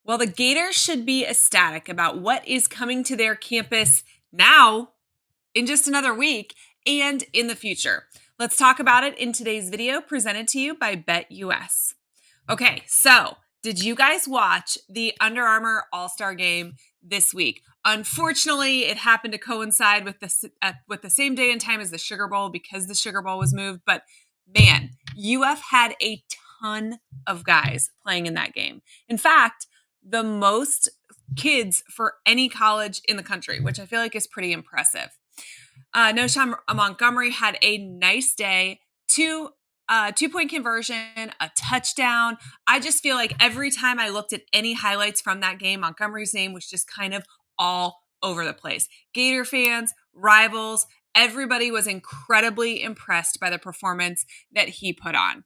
Well, the Gators should be ecstatic about what is coming to their campus now, in just another week, and in the future. Let's talk about it in today's video presented to you by BetUS. Okay, so did you guys watch the Under Armour All-Star game this week? Unfortunately, it happened to coincide with the same day and time as the Sugar Bowl because the Sugar Bowl was moved. But man, UF had a ton of guys playing in that game. In fact, the most kids for any college in the country, which I feel like is pretty impressive. Noshawn Montgomery had a nice day. Two-point conversion, a touchdown. I just feel like every time I looked at any highlights from that game, Montgomery's name was just kind of all over the place. Gator fans, rivals, everybody was incredibly impressed by the performance that he put on.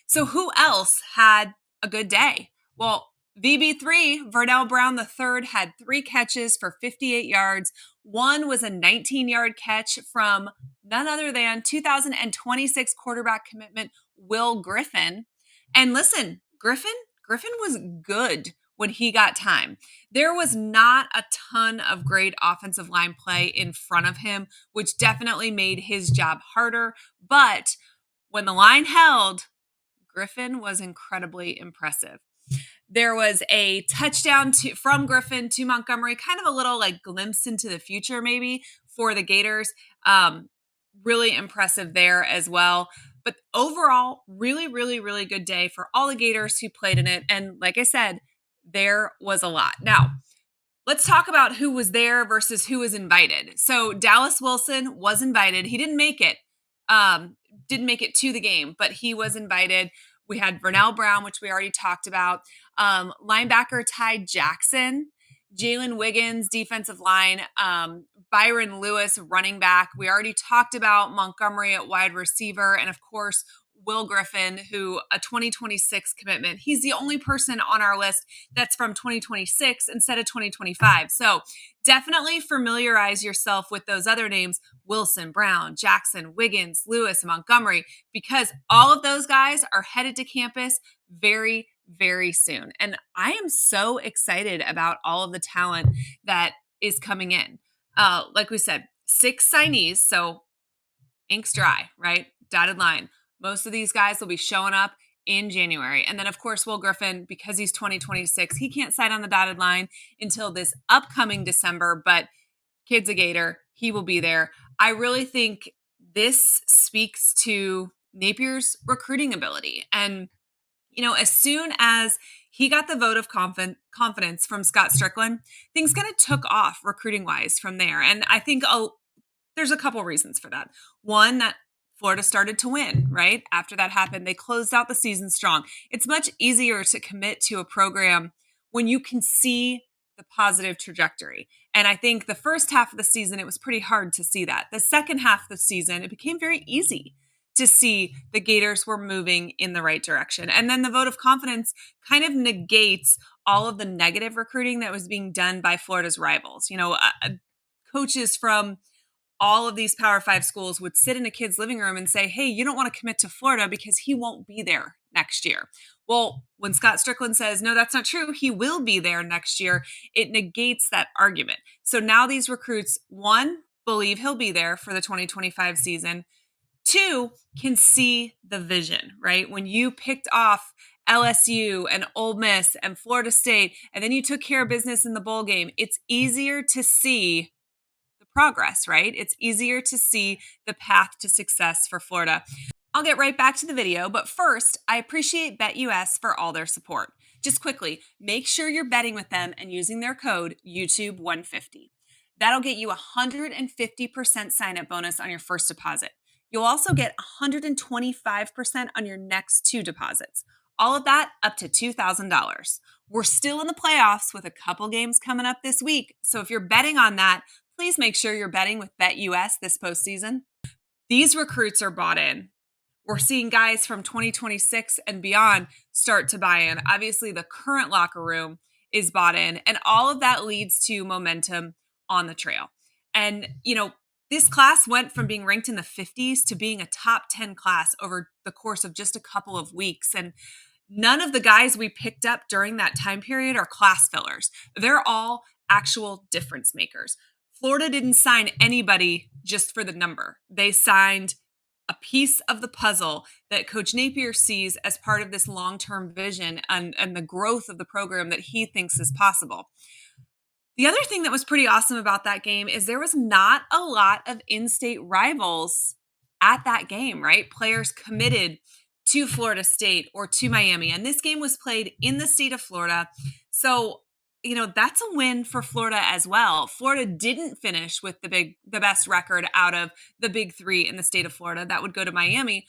So who else had a good day? Well, VB3, Vernell Brown III, had 3 catches for 58 yards. One was a 19-yard catch from none other than 2026 quarterback commitment Will Griffin. And listen, Griffin was good when he got time. There was not a ton of great offensive line play in front of him, which definitely made his job harder. But when the line held, Griffin was incredibly impressive. There was a touchdown from Griffin to Montgomery, kind of a little like glimpse into the future maybe for the Gators. Really impressive there as well. But overall, really, really, really good day for all the Gators who played in it. And like I said, there was a lot. Now, let's talk about who was there versus who was invited. So Dallas Wilson was invited. He didn't make it. Didn't make it to the game, but he was invited. We had Vernell Brown, which we already talked about. Linebacker Ty Jackson, Jalen Wiggins, defensive line, Byron Lewis, running back. We already talked about Montgomery at wide receiver, and of course, Will Griffin, who a 2026 commitment. He's the only person on our list that's from 2026 instead of 2025. So definitely familiarize yourself with those other names, Wilson, Brown, Jackson, Wiggins, Lewis, and Montgomery, because all of those guys are headed to campus very, very soon. And I am so excited about all of the talent that is coming in. Like we said, 6 signees, so ink's dry, right? Dotted line. Most of these guys will be showing up in January. And then, of course, Will Griffin, because he's 2026, he can't sign on the dotted line until this upcoming December, but kid's a Gator. He will be there. I really think this speaks to Napier's recruiting ability. And, as soon as he got the vote of confidence from Scott Strickland, things kind of took off recruiting-wise from there. And I think there's a couple reasons for that. One, that Florida started to win, right? After that happened, they closed out the season strong. It's much easier to commit to a program when you can see the positive trajectory. And I think the first half of the season, it was pretty hard to see that. The second half of the season, it became very easy to see the Gators were moving in the right direction. And then the vote of confidence kind of negates all of the negative recruiting that was being done by Florida's rivals. Coaches from all of these Power 5 schools would sit in a kid's living room and say, hey, you don't want to commit to Florida because he won't be there next year. Well, when Scott Strickland says, no, that's not true, he will be there next year, it negates that argument. So now these recruits, 1, believe he'll be there for the 2025 season. 2, can see the vision, right? When you picked off LSU and Ole Miss and Florida State, and then you took care of business in the bowl game, it's easier to see progress, right? It's easier to see the path to success for Florida. I'll get right back to the video, but first, I appreciate BetUS for all their support. Just quickly, make sure you're betting with them and using their code YouTube150. That'll get you a 150% sign-up bonus on your first deposit. You'll also get 125% on your next 2 deposits. All of that up to $2,000. We're still in the playoffs with a couple games coming up this week, so if you're betting on that, please make sure you're betting with BetUS this postseason. These recruits are bought in. We're seeing guys from 2026 and beyond start to buy in. Obviously, the current locker room is bought in, and all of that leads to momentum on the trail. And, this class went from being ranked in the 50s to being a top 10 class over the course of just a couple of weeks. And None of the guys we picked up during that time period are class fillers. They're all actual difference makers. Florida didn't sign anybody just for the number. They signed a piece of the puzzle that Coach Napier sees as part of this long-term vision and the growth of the program that he thinks is possible. The other thing that was pretty awesome about that game is there was not a lot of in-state rivals at that game, right? Players committed to Florida State or to Miami. And this game was played in the state of Florida. So, that's a win for Florida as well. Florida didn't finish with the best record out of the big three in the state of Florida. That would go to Miami,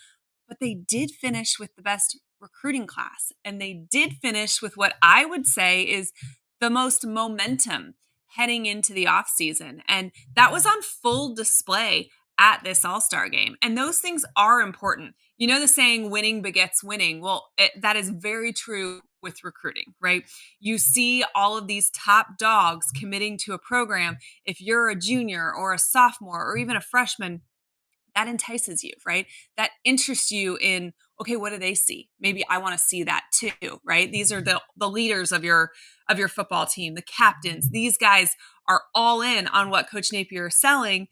but they did finish with the best recruiting class. And they did finish with what I would say is the most momentum heading into the offseason. And that was on full display at this All-Star game. And those things are important. You know the saying, winning begets winning. Well, that is very true with recruiting, right? You see all of these top dogs committing to a program. If you're a junior or a sophomore or even a freshman, that entices you, right? That interests you in, okay, what do they see? Maybe I want to see that too, right? These are the leaders of your football team, the captains. These guys are all in on what Coach Napier is selling.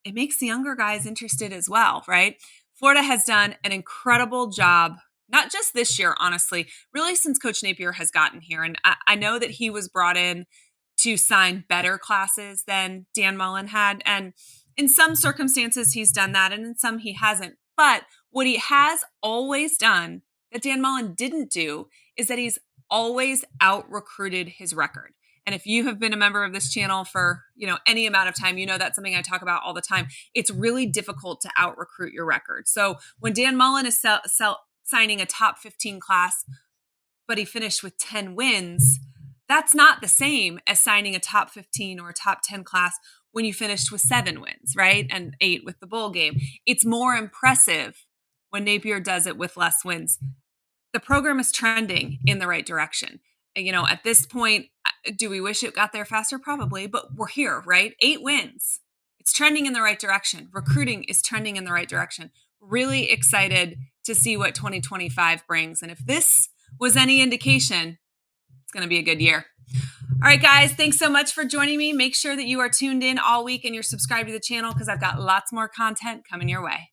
It makes the younger guys interested as well, right? Florida has done an incredible job, not just this year, honestly, really since Coach Napier has gotten here. And I know that he was brought in to sign better classes than Dan Mullen had. And in some circumstances, he's done that, and in some he hasn't. But what he has always done that Dan Mullen didn't do is that he's always out-recruited his record. And if you have been a member of this channel for, any amount of time, that's something I talk about all the time. It's really difficult to out-recruit your record. So when Dan Mullen is signing a top 15 class, but he finished with 10 wins, that's not the same as signing a top 15 or a top 10 class when you finished with 7 wins, right? And 8 with the bowl game. It's more impressive when Napier does it with less wins. The program is trending in the right direction. At this point, do we wish it got there faster? Probably, but we're here, right? 8 wins. It's trending in the right direction. Recruiting is trending in the right direction. Really excited to see what 2025 brings. And if this was any indication, it's going to be a good year. All right, guys, thanks so much for joining me. Make sure that you are tuned in all week and you're subscribed to the channel because I've got lots more content coming your way.